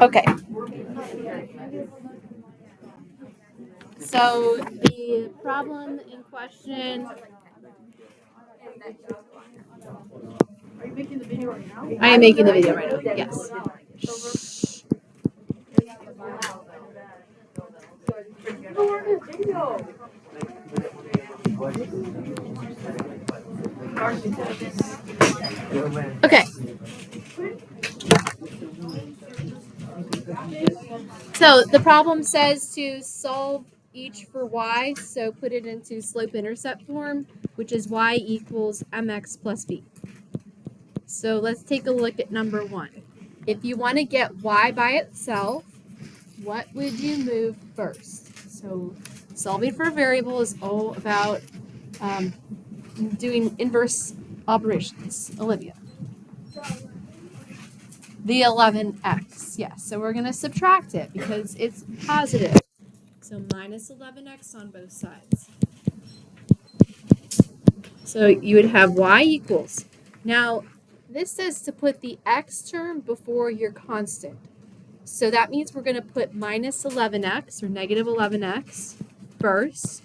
Okay. So the problem in question. I am making the video right now. Yes. Okay. So the problem says to solve each for y, so put it into slope-intercept form, which is y equals mx plus b. So let's take a look at number 1. If you want to get y by itself, what would you move first? So solving for a variable is all about doing inverse operations. Olivia. The 11x, yes. So we're going to subtract it because it's positive. So minus 11x on both sides. So you would have y equals. Now, this says to put the x term before your constant. So that means we're going to put minus 11x or negative 11x first,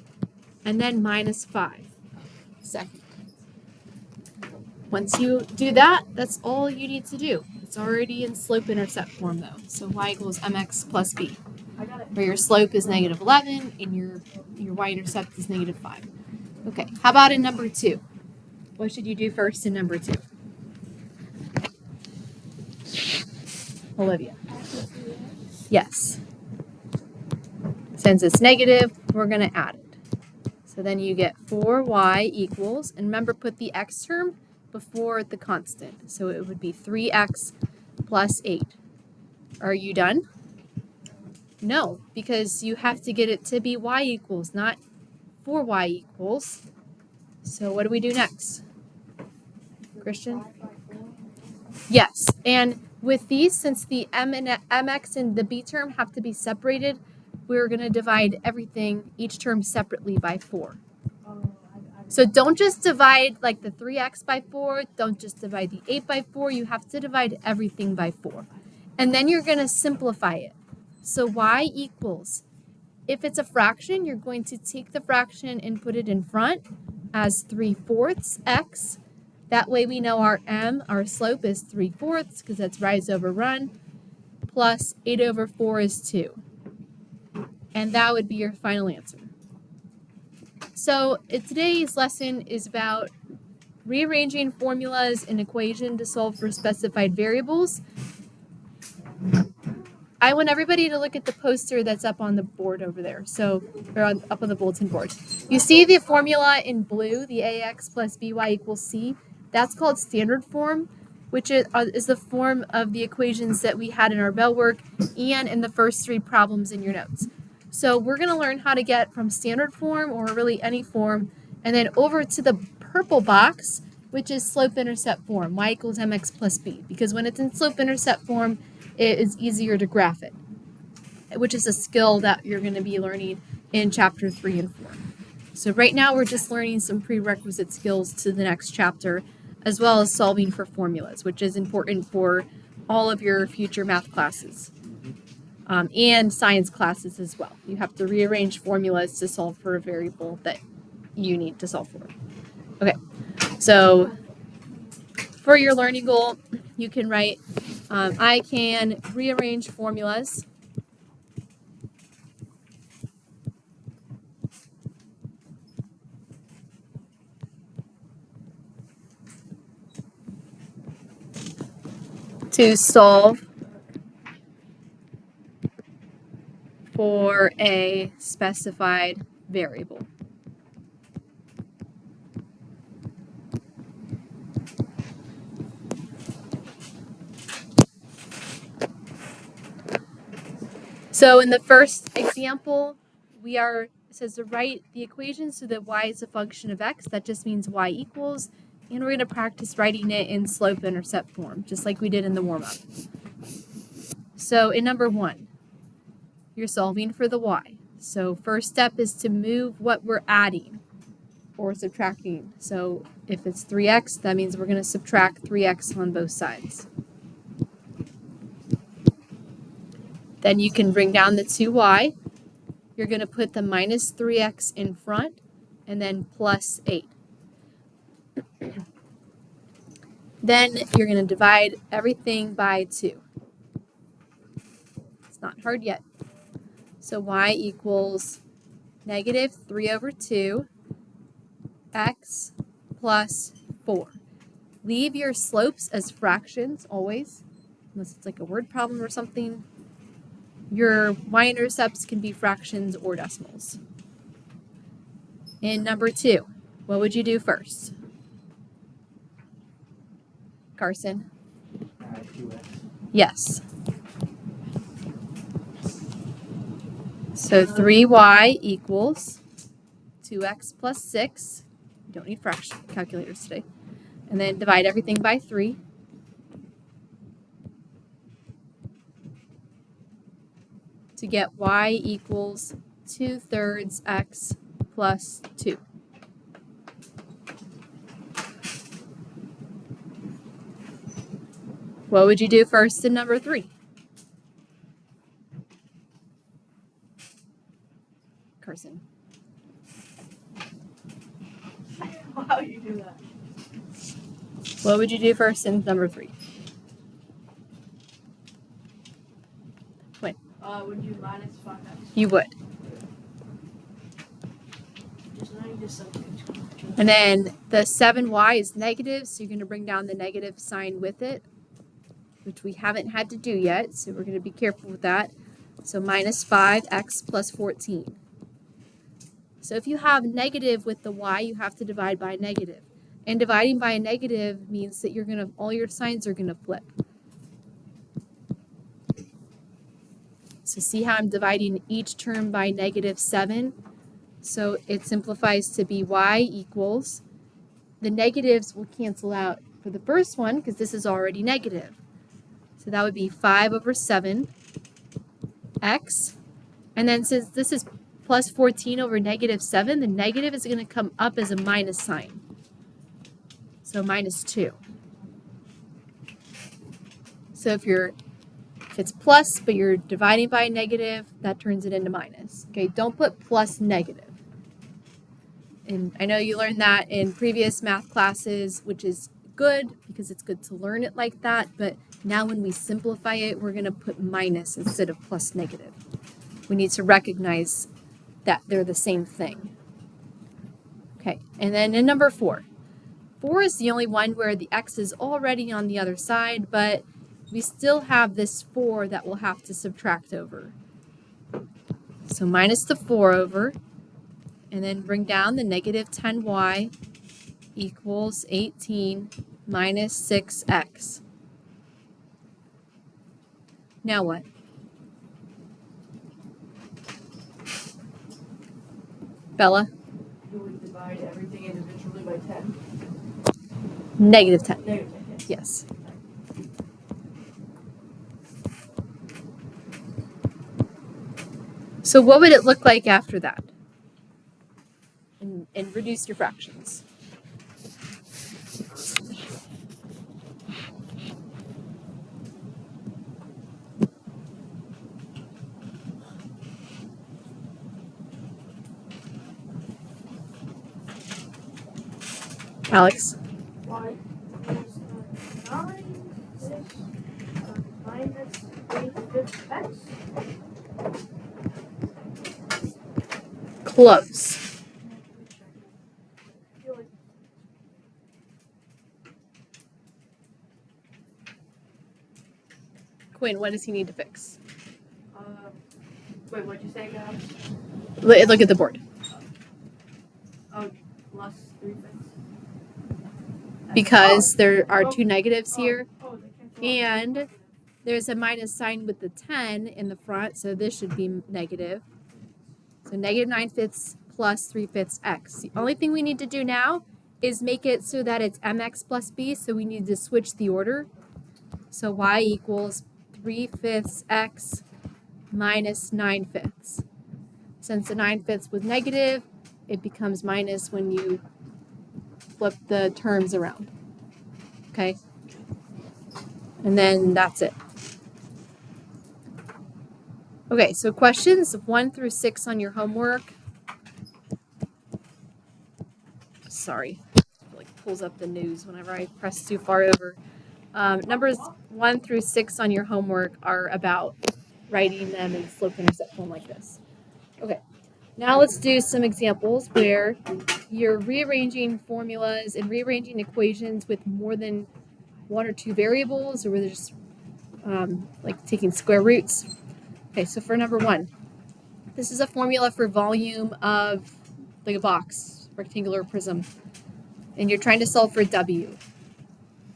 and then minus 5 second. Once you do that, that's all you need to do. It's already in slope-intercept form though. So y equals mx plus b, where your slope is negative 11 and your y-intercept is negative 5. Okay, how about in number 2? What should you do first in number 2? Olivia. Yes. Since it's negative, we're going to add it. So then you get 4y equals, and remember, put the x term before the constant. So it would be 3x plus 8. Are you done? No, because you have to get it to be y equals, not 4y equals. So what do we do next? Christian? Yes, and with these, since the mx and the b term have to be separated, we're going to divide everything, each term separately by 4. So don't just divide like the 3x by 4, don't just divide the 8 by 4, you have to divide everything by 4. And then you're going to simplify it. So y equals, if it's a fraction, you're going to take the fraction and put it in front as 3/4 x. That way we know our slope is 3/4 because that's rise over run, plus 8/4 is 2. And that would be your final answer. So today's lesson is about rearranging formulas in equation to solve for specified variables. I want everybody to look at the poster that's up on the board over there. Up on the bulletin board. You see the formula in blue, the ax plus by equals c. That's called standard form, which is the form of the equations that we had in our bell work and in the first 3 problems in your notes. So we're going to learn how to get from standard form, or really any form, and then over to the purple box, which is slope-intercept form, y equals mx plus b. Because when it's in slope-intercept form, it is easier to graph it, which is a skill that you're going to be learning in chapter 3 and 4. So right now we're just learning some prerequisite skills to the next chapter, as well as solving for formulas, which is important for all of your future math classes and science classes as well. You have to rearrange formulas to solve for a variable that you need to solve for. Okay, so for your learning goal, you can write, I can rearrange formulas to solve for a specified variable. So in the first example, it says to write the equation so that y is a function of x. That just means y equals. And we're going to practice writing it in slope-intercept form, just like we did in the warm-up. So in number 1, you're solving for the y. So first step is to move what we're adding or subtracting. So if it's 3x, that means we're going to subtract 3x on both sides. Then you can bring down the 2y. You're going to put the minus 3x in front and then plus 8. Then you're going to divide everything by 2. It's not hard yet. So y equals negative 3 over 2 x plus 4. Leave your slopes as fractions always, unless it's like a word problem or something. Your y-intercepts can be fractions or decimals. In number 2, what would you do first? Carson? Yes. So 3y equals 2x plus 6. You don't need fraction calculators today. And then divide everything by 3. To get y equals 2/3 x plus 2. What would you do first in number 3? Carson. How do you do that? What would you do first in number 3? Wait. Would you minus 5x? You would. Just knowing this subject. And then the 7y is negative, so you're going to bring down the negative sign with it, which we haven't had to do yet, so we're going to be careful with that. So minus 5x plus 14. So if you have negative with the y, you have to divide by negative. And dividing by a negative means that all your signs are going to flip. So see how I'm dividing each term by negative 7? So it simplifies to be y equals, the negatives will cancel out for the first one because this is already negative. So that would be 5 over 7 x. And then since this is plus 14 over negative 7, the negative is going to come up as a minus sign. So minus 2. So if it's plus, but you're dividing by a negative, that turns it into minus. Okay, don't put plus negative. And I know you learned that in previous math classes, which is good because it's good to learn it like that. But now when we simplify it, we're going to put minus instead of plus negative. We need to recognize that they're the same thing. Okay, and then in number 4. 4 is the only one where the x is already on the other side, but we still have this 4 that we'll have to subtract over. So minus the 4 over, and then bring down the negative 10y equals 18 minus 6x. Now what? Bella? You would divide everything individually by 10. Negative 10. Negative 10, Yes. So what would it look like after that? And reduce your fractions. Alex? Y equals 9 minus 3/5 x. Close. Quinn, what does he need to fix? Wait, what'd you say, guys? Look at the board. Oh, plus 3/5. Because there are two negatives here, they cancel out. and there's a minus sign with the 10 in the front, so this should be negative. So negative 9/5 plus 3/5 x. The only thing we need to do now is make it so that it's mx plus b, so we need to switch the order. So y equals 3/5 x minus 9/5. Since the 9/5 was negative, it becomes minus when you flip the terms around. Okay? And then that's it. Okay, so questions 1 through 6 on your homework. Sorry, it like pulls up the news whenever I press too far over. Numbers 1 through 6 on your homework are about writing them in slope-intercept form like this. Okay, now let's do some examples where you're rearranging formulas and rearranging equations with more than 1 or 2 variables, or where they're just like taking square roots. Okay, so for number 1, this is a formula for volume of like a box, rectangular prism, and you're trying to solve for W.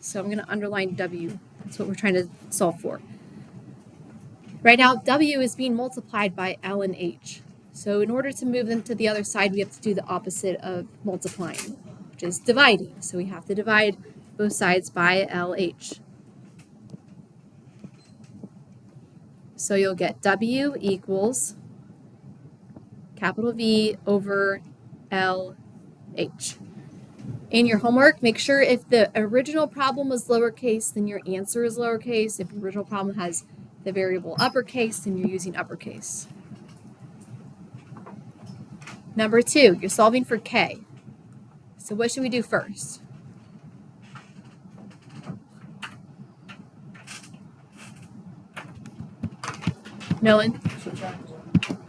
So I'm going to underline W. That's what we're trying to solve for. Right now, W is being multiplied by L and H. So in order to move them to the other side, we have to do the opposite of multiplying, which is dividing. So we have to divide both sides by LH. So you'll get W equals capital V over LH. In your homework, make sure if the original problem was lowercase, then your answer is lowercase. If the original problem has the variable uppercase, then you're using uppercase. Number 2, you're solving for K. So what should we do first? Nolan?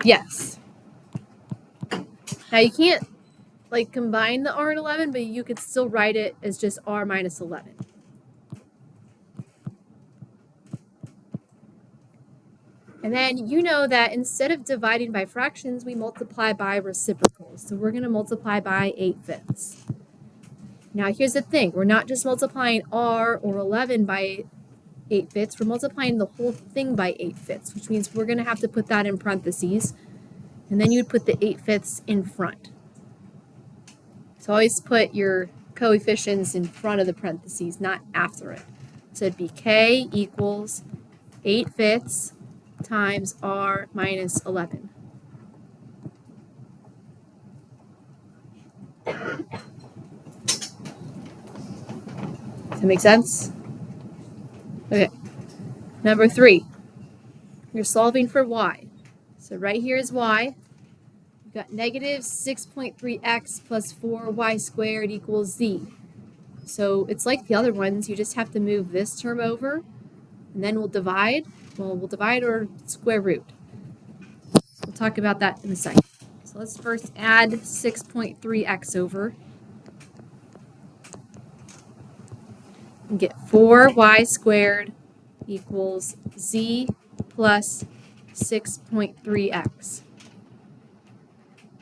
Yes. Now you can't like combine the R and 11, but you could still write it as just R minus 11. And then you know that instead of dividing by fractions, we multiply by reciprocals. So we're going to multiply by 8/5. Now here's the thing. We're not just multiplying R or 11 by 8/5. We're multiplying the whole thing by 8/5, which means we're going to have to put that in parentheses. And then you'd put the 8/5 in front. So always put your coefficients in front of the parentheses, not after it. So it'd be K equals 8/5 times R minus 11. Does that make sense? Okay. Number 3, you're solving for Y. So right here is Y. You've got negative 6.3x plus 4y squared equals Z. So it's like the other ones. You just have to move this term over, and then we'll divide. Well, we'll divide or square root. We'll talk about that in a second. So let's first add 6.3x over. And get 4y squared equals Z plus 6.3x.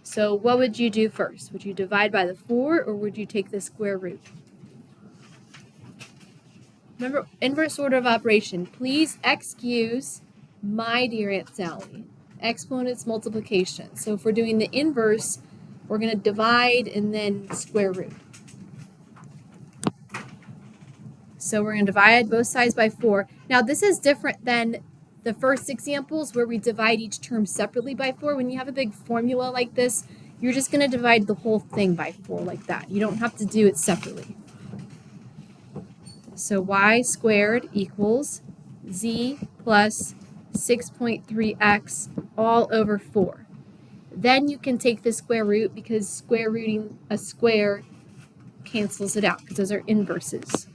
So what would you do first? Would you divide by the 4 or would you take the square root? Remember, inverse order of operation. Please excuse my dear Aunt Sally. Exponents multiplication. So if we're doing the inverse, we're going to divide and then square root. So we're going to divide both sides by 4. Now this is different than the first examples where we divide each term separately by 4. When you have a big formula like this, you're just going to divide the whole thing by 4 like that. You don't have to do it separately. So y squared equals Z plus 6.3x all over 4. Then you can take the square root because square rooting a square cancels it out because those are inverses.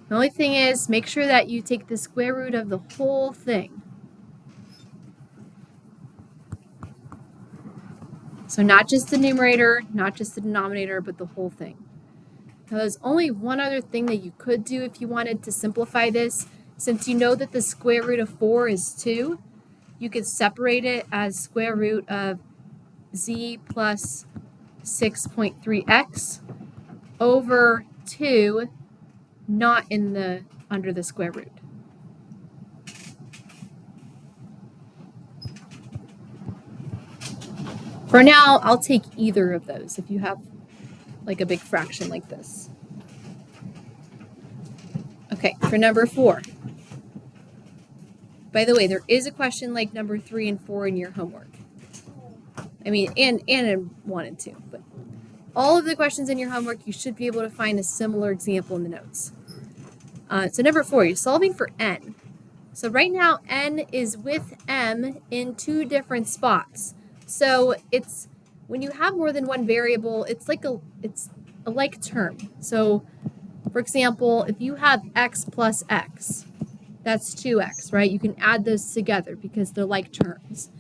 The only thing is, make sure that you take the square root of the whole thing. So not just the numerator, not just the denominator, but the whole thing. Now there's only one other thing that you could do if you wanted to simplify this. Since you know that the square root of 4 is 2, you could separate it as square root of Z plus 6.3x over 2, not in the under the square root. For now, I'll take either of those if you have like a big fraction like this. Okay, for number 4. By the way, there is a question like number 3 and 4 in your homework. I mean, and in 1 and 2, but all of the questions in your homework, you should be able to find a similar example in the notes. So number 4, you're solving for n. So right now, n is with m in 2 different spots. So it's when you have more than one variable, it's a like term. So for example, if you have x plus x, that's 2x, right? You can add those together because they're like terms.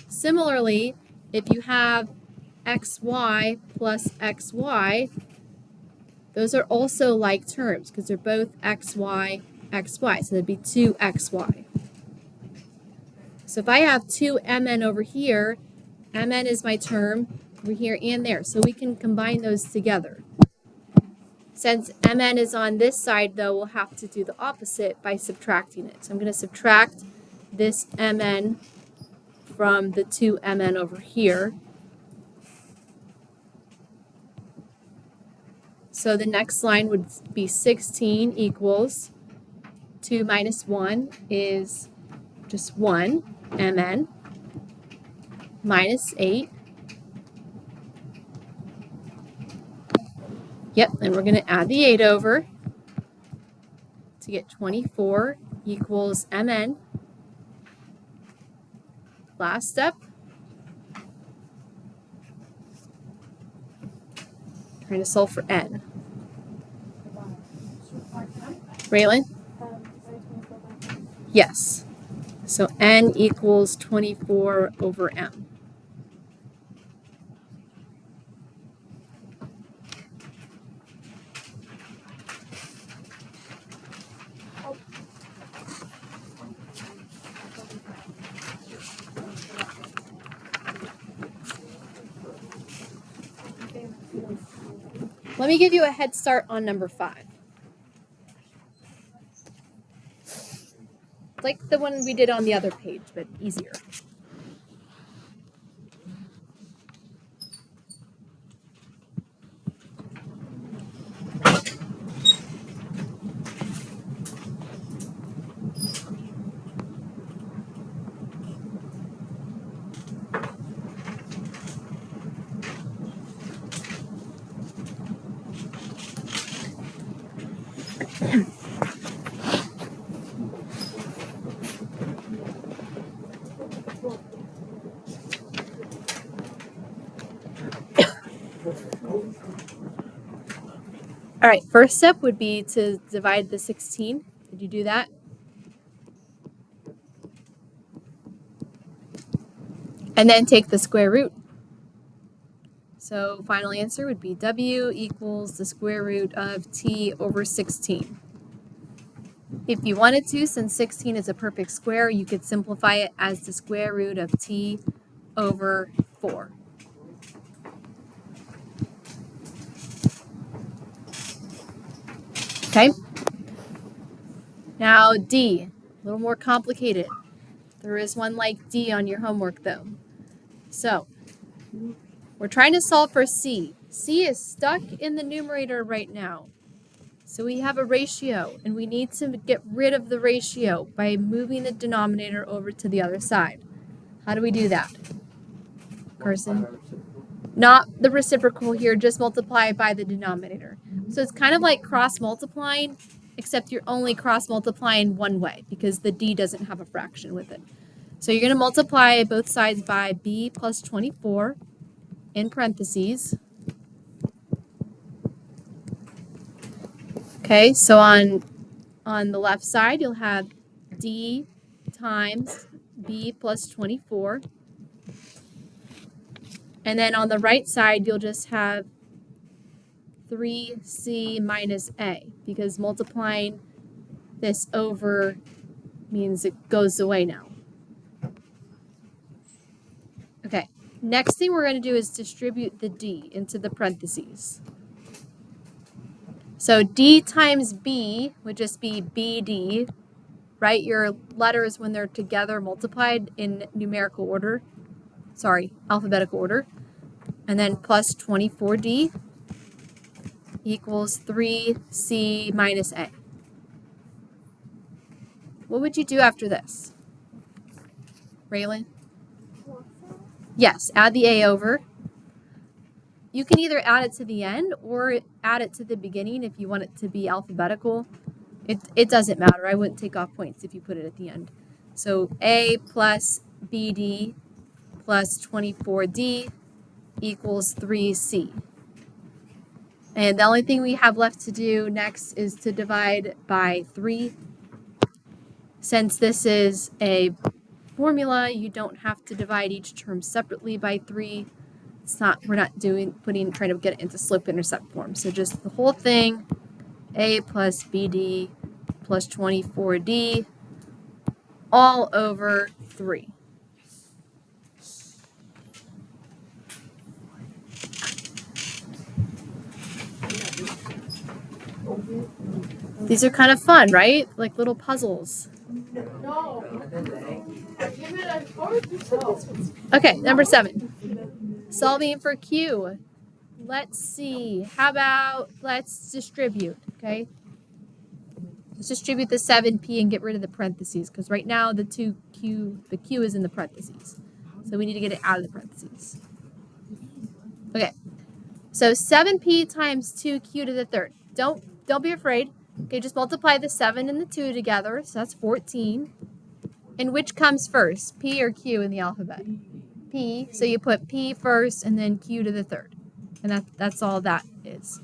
Similarly, if you have xy plus xy, those are also like terms because they're both xy, xy. So that'd be 2xy. So if I have 2mn over here, mn is my term over here and there. So we can combine those together. Since mn is on this side, though, we'll have to do the opposite by subtracting it. So I'm going to subtract this mn from the 2mn over here. So the next line would be 16 equals 2 minus 1 is just 1 mn minus 8. Yep, and we're going to add the 8 over to get 24 equals mn. Last step. Trying to solve for n. Raylan? Yes. So n equals 24 over m. Let me give you a head start on number 5. Like the one we did on the other page, but easier. All right, first step would be to divide the 16. Did you do that? And then take the square root. So final answer would be w equals the square root of t over 16. If you wanted to, since 16 is a perfect square, you could simplify it as the square root of t over 4. Okay? Now D, a little more complicated. There is one like D on your homework though. So, we're trying to solve for C. C is stuck in the numerator right now. So we have a ratio, and we need to get rid of the ratio by moving the denominator over to the other side. How do we do that? Carson? Not the reciprocal here, just multiply by the denominator. So it's kind of like cross-multiplying, except you're only cross-multiplying one way because the D doesn't have a fraction with it. So you're going to multiply both sides by b plus 24 in parentheses. Okay, so on the left side, you'll have d times b plus 24. And then on the right side, you'll just have 3c minus a, because multiplying this over means it goes away now. Okay, next thing we're going to do is distribute the d into the parentheses. So d times b would just be bd. Write your letters when they're together multiplied in numerical order. Sorry, alphabetical order. And then plus 24d equals 3c minus a. What would you do after this? Raylan? Yes, add the a over. You can either add it to the end or add it to the beginning if you want it to be alphabetical. It doesn't matter. I wouldn't take off points if you put it at the end. So A plus BD plus 24D equals 3C. And the only thing we have left to do next is to divide by 3. Since this is a formula, you don't have to divide each term separately by 3. We're not trying to get it into slope-intercept form. So just the whole thing, A plus BD plus 24D all over 3. These are kind of fun, right? Like little puzzles. No. Give it a score. Okay, number 7. Solving for Q. Let's see. How about let's distribute, okay? Let's distribute the 7p and get rid of the parentheses because right now the Q is in the parentheses. So we need to get it out of the parentheses. Okay. So 7p times 2q to the third. Don't be afraid. Okay, just multiply the 7 and the 2 together. So that's 14. And which comes first, P or Q in the alphabet? P. So you put P first and then Q to the third. And that's all that is.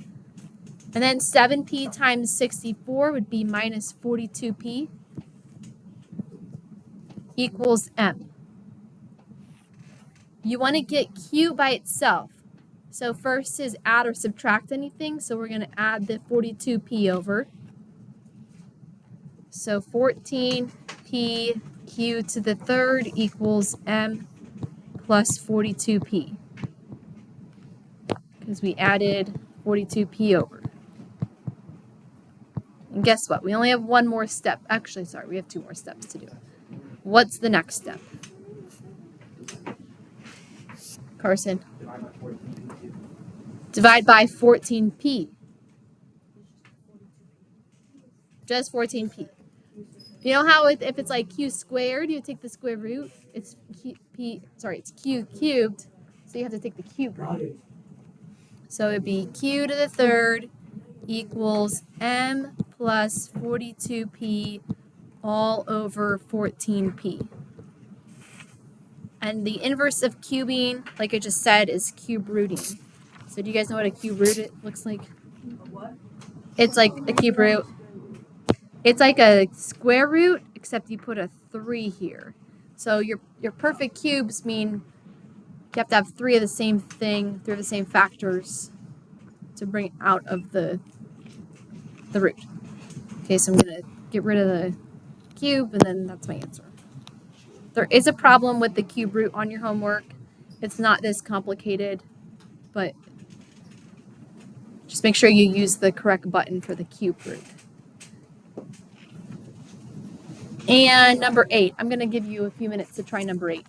And then 7P times 64 would be minus 42P equals M. You want to get Q by itself. So first is add or subtract anything. So we're going to add the 42P over. So 14P Q to the third equals M plus 42P. Because we added 42P over. And guess what? We only have one more step. Actually, sorry, we have 2 more steps to do. What's the next step? Carson? Divide by 14P. Just 14P. You know how if it's like Q squared, you take the square root? It's it's Q cubed, so you have to take the cube root. So it'd be Q to the third equals M plus 42P all over 14P. And the inverse of cubing, like I just said, is cube rooting. So do you guys know what a cube root looks like? What? It's like a cube root. It's like a square root, except you put a 3 here. So your perfect cubes mean you have to have 3 of the same thing, 3 of the same factors to bring it out of the root. Okay, so I'm going to get rid of the cube, and then that's my answer. There is a problem with the cube root on your homework. It's not this complicated, but just make sure you use the correct button for the cube root. And number 8. I'm going to give you a few minutes to try number 8.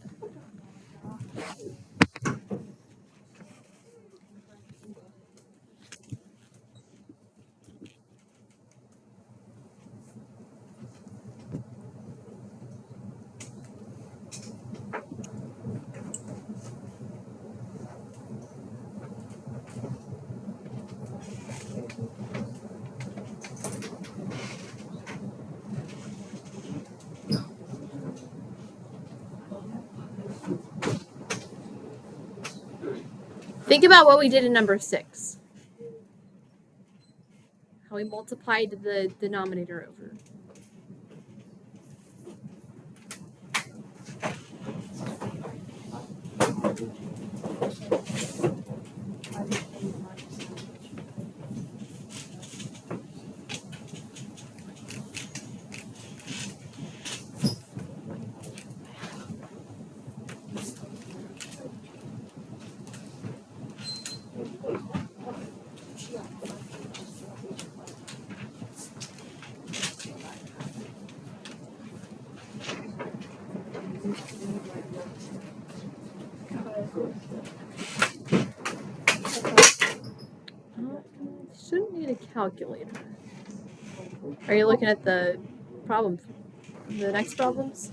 Think about what we did in number 6. How we multiplied the denominator over. Shouldn't need a calculator. Are you looking at the problem, the next problems?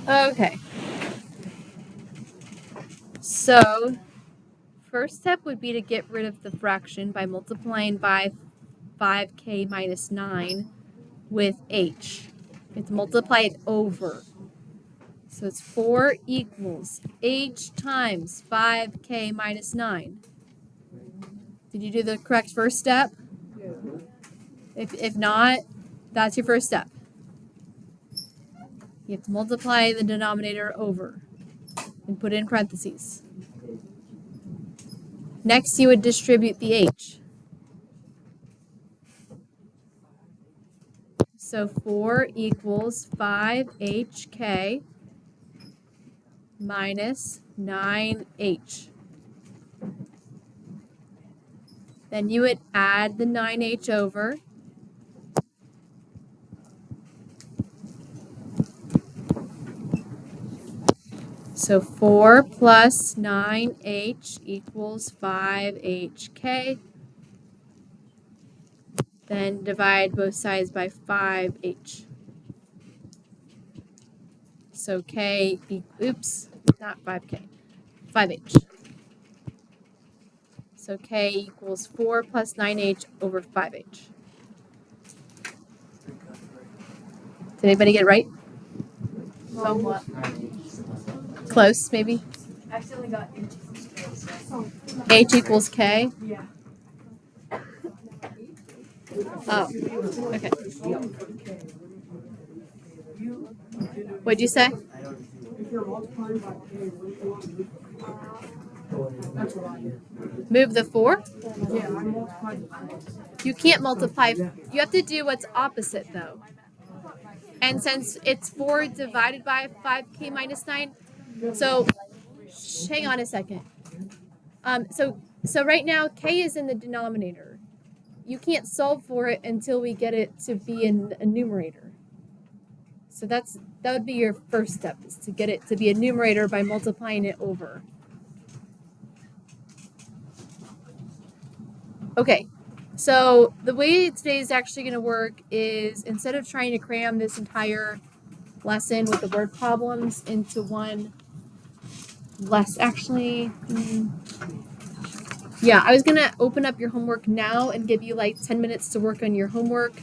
Okay. So first step would be to get rid of the fraction by multiplying by 5k minus 9 with h. You have to multiply it over. So it's 4 equals h times 5k minus 9. Did you do the correct first step? Yeah. If not, that's your first step. You have to multiply the denominator over and put it in parentheses. Next, you would distribute the h. So 4 equals 5hk minus 9h. Then you would add the 9h over. So 4 plus 9h equals 5hk. Then divide both sides by 5h. So k, oops, not 5k, 5h. So k equals 4 plus 9h over 5h. Did anybody get it right? Somewhat. Close, maybe? I accidentally got H equals k? Yeah. Oh, okay. What'd you say? If you're multiplying by k, that's what I do. Move the 4? Yeah, I'm multiplying by k. You can't multiply. You have to do what's opposite, though. And since it's 4 divided by 5k minus 9, so hang on a second. So right now, k is in the denominator. You can't solve for it until we get it to be in a numerator. So that would be your first step, is to get it to be a numerator by multiplying it over. Okay, so the way today is actually going to work is, instead of trying to cram this entire lesson with the word problems into one yeah, I was going to open up your homework now and give you like 10 minutes to work on your homework.